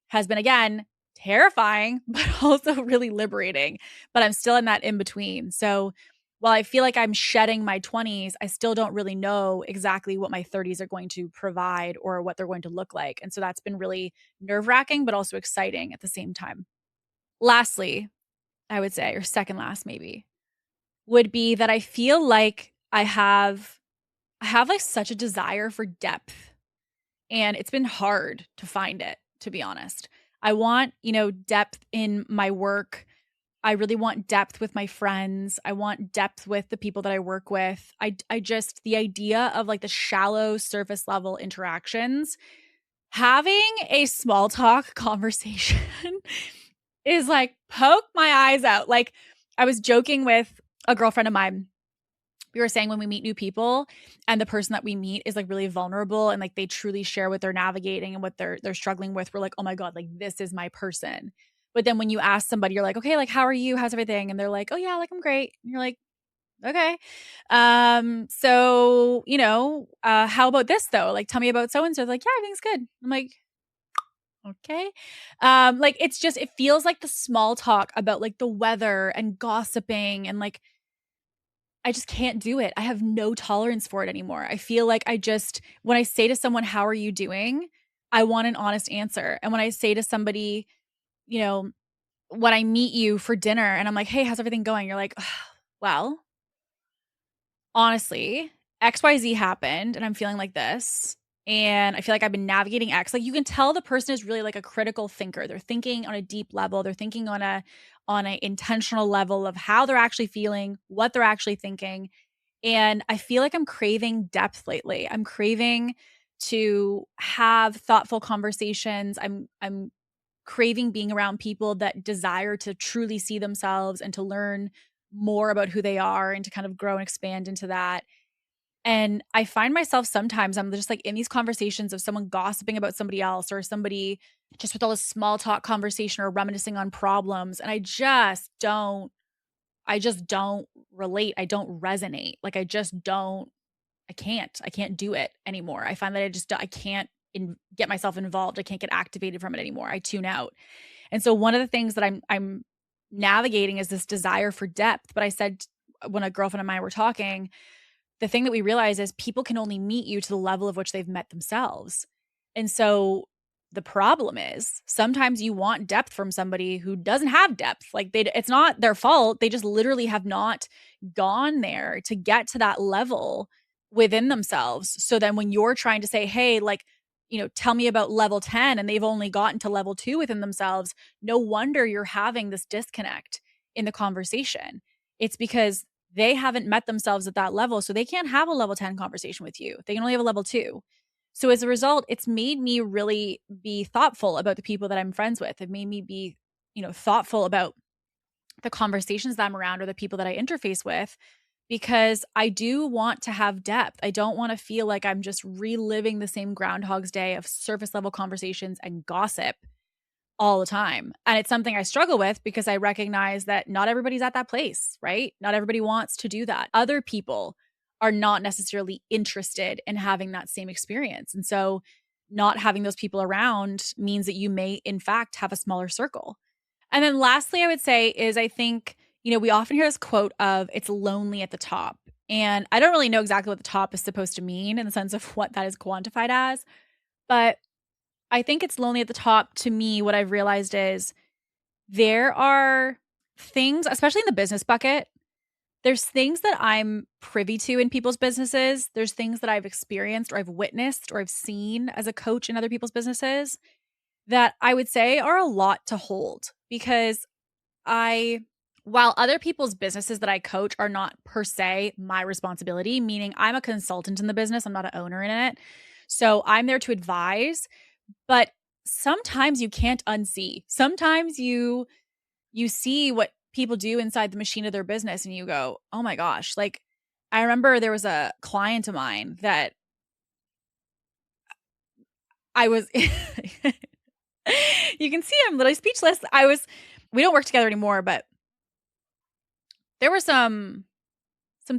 Has been, again, terrifying, but also really liberating. But I'm still in that in between. So while I feel like I'm shedding my 20s, I still don't really know exactly what my 30s are going to provide or what they're going to look like. And so that's been really nerve-wracking, but also exciting at the same time. Lastly, I would say, or second last maybe, would be that I feel like I have like such a desire for depth, and it's been hard to find it, to be honest. I want, depth in my work. I really want depth with my friends. I want depth with the people that I work with. I just, the idea of like the shallow surface level interactions, having a small talk conversation is like poke my eyes out. Like, I was joking with a girlfriend of mine. We were saying when we meet new people and the person that we meet is like really vulnerable and like they truly share what they're navigating and what they're struggling with, we're like, oh my God, like this is my person. But then when you ask somebody, you're like, okay, like, how are you? How's everything? And they're like, oh yeah, like I'm great. And you're like, okay. So, how about this though? Like, tell me about so-and-so. They're like, yeah, everything's good. I'm like, okay. Like, it's just, it feels like the small talk about like the weather and gossiping and like, I just can't do it. I have no tolerance for it anymore. I feel like when I say to someone, "How are you doing?" I want an honest answer. And when I say to somebody, you know, when I meet you for dinner and I'm like, "Hey, how's everything going?" You're like, "Well, honestly, XYZ happened and I'm feeling like this. And I feel like I've been navigating X." Like, you can tell the person is really like a critical thinker. They're thinking on a deep level. They're thinking on a intentional level of how they're actually feeling, what they're actually thinking. And I feel like I'm craving depth lately. I'm craving to have thoughtful conversations. I'm craving being around people that desire to truly see themselves and to learn more about who they are and to kind of grow and expand into that. And I find myself sometimes I'm just like in these conversations of someone gossiping about somebody else or somebody just with all this small talk conversation or reminiscing on problems. And I just don't relate. I don't resonate. Like I can't do it anymore. I find that I can't get myself involved. I can't get activated from it anymore. I tune out. And so one of the things that I'm navigating is this desire for depth. But I said when a girlfriend and I were talking, the thing that we realize is people can only meet you to the level of which they've met themselves. And so the problem is sometimes you want depth from somebody who doesn't have depth. Like it's not their fault. They just literally have not gone there to get to that level within themselves. So then when you're trying to say, "Hey, like, tell me about level 10," and they've only gotten to level 2 within themselves, no wonder you're having this disconnect in the conversation. It's because they haven't met themselves at that level. So they can't have a level 10 conversation with you. They can only have a level 2. So as a result, it's made me really be thoughtful about the people that I'm friends with. It made me be, thoughtful about the conversations that I'm around or the people that I interface with because I do want to have depth. I don't want to feel like I'm just reliving the same Groundhog's Day of surface level conversations and gossip all the time. And it's something I struggle with because I recognize that not everybody's at that place, right? Not everybody wants to do that. Other people are not necessarily interested in having that same experience. And so not having those people around means that you may, in fact, have a smaller circle. And then lastly, I would say is I think, we often hear this quote of it's lonely at the top. And I don't really know exactly what the top is supposed to mean in the sense of what that is quantified as. But I think it's lonely at the top. To me, what I've realized is there are things, especially in the business bucket, there's things that I'm privy to in people's businesses. There's things that I've experienced or I've witnessed or I've seen as a coach in other people's businesses that I would say are a lot to hold because while other people's businesses that I coach are not per se my responsibility, meaning I'm a consultant in the business, I'm not an owner in it. So I'm there to advise, but sometimes you can't unsee. Sometimes you see what people do inside the machine of their business and you go, "Oh my gosh." Like I remember there was a client of mine that I was you can see I'm literally speechless. We don't work together anymore, but there were some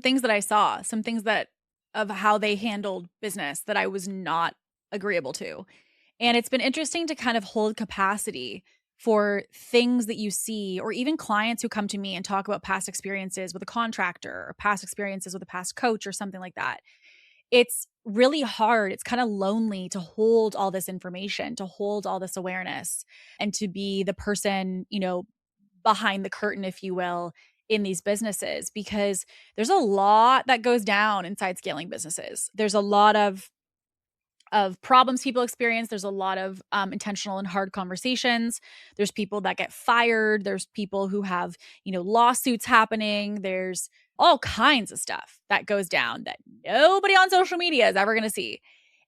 things that I saw, some things that of how they handled business that I was not agreeable to. And it's been interesting to kind of hold capacity for things that you see, or even clients who come to me and talk about past experiences with a contractor or past experiences with a past coach or something like that. It's really hard. It's kind of lonely to hold all this information, to hold all this awareness, and to be the person, behind the curtain, if you will, in these businesses, because there's a lot that goes down inside scaling businesses. There's a lot of problems people experience. There's a lot of intentional and hard conversations. There's people that get fired. There's people who have, lawsuits happening. There's all kinds of stuff that goes down that nobody on social media is ever going to see.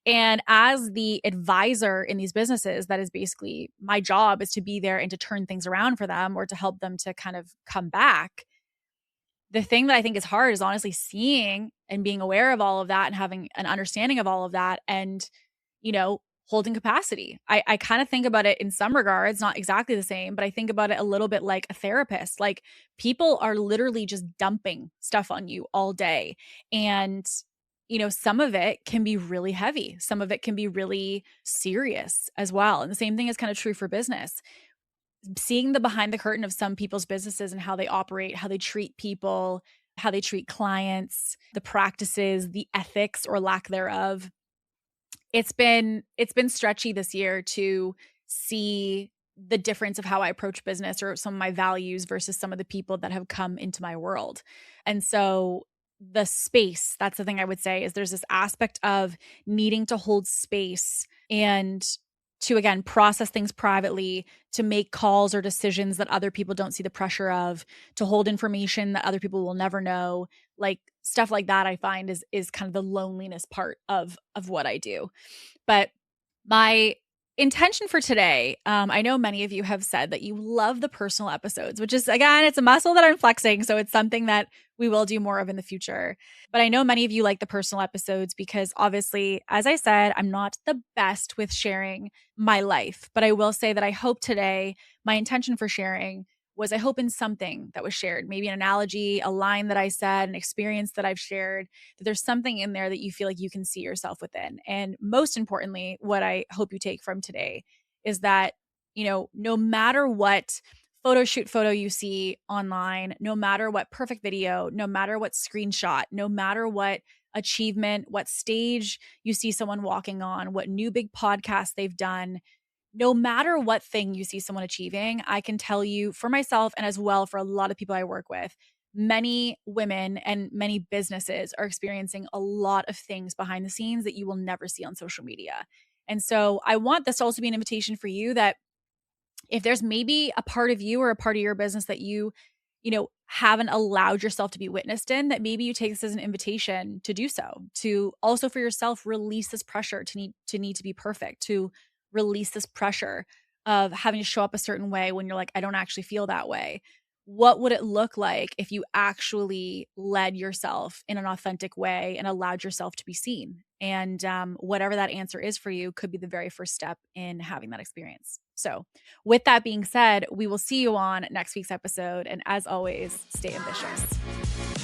And as the advisor in these businesses, that is basically my job, is to be there and to turn things around for them or to help them to kind of come back. The thing that I think is hard is honestly seeing and being aware of all of that and having an understanding of all of that and, holding capacity. I kind of think about it in some regards, not exactly the same, but I think about it a little bit like a therapist. Like people are literally just dumping stuff on you all day. And, some of it can be really heavy. Some of it can be really serious as well. And the same thing is kind of true for business. Seeing the behind the curtain of some people's businesses and how they operate, how they treat people, how they treat clients, the practices, the ethics or lack thereof. It's been stretchy this year to see the difference of how I approach business or some of my values versus some of the people that have come into my world. And so the space, that's the thing I would say, is there's this aspect of needing to hold space and to, again, process things privately, to make calls or decisions that other people don't see the pressure of, to hold information that other people will never know. Like stuff like that I find is kind of the loneliness part of what I do. But my intention for today, I know many of you have said that you love the personal episodes, which is, again, it's a muscle that I'm flexing. So it's something that we will do more of in the future. But I know many of you like the personal episodes because obviously, as I said, I'm not the best with sharing my life. But I will say that I hope today, my intention for sharing was I hope in something that was shared, maybe an analogy, a line that I said, an experience that I've shared, that there's something in there that you feel like you can see yourself within. And most importantly, what I hope you take from today is that, no matter what photo shoot photo you see online, no matter what perfect video, no matter what screenshot, no matter what achievement, what stage you see someone walking on, what new big podcast they've done, no matter what thing you see someone achieving, I can tell you for myself and as well for a lot of people I work with, many women and many businesses are experiencing a lot of things behind the scenes that you will never see on social media. And so I want this to also be an invitation for you that if there's maybe a part of you or a part of your business that haven't allowed yourself to be witnessed in, that maybe you take this as an invitation to do so, to also for yourself release this pressure to need to be perfect, to release this pressure of having to show up a certain way when you're like, I don't actually feel that way. What would it look like if you actually led yourself in an authentic way and allowed yourself to be seen? And whatever that answer is for you could be the very first step in having that experience. So with that being said, we will see you on next week's episode. And as always, stay ambitious.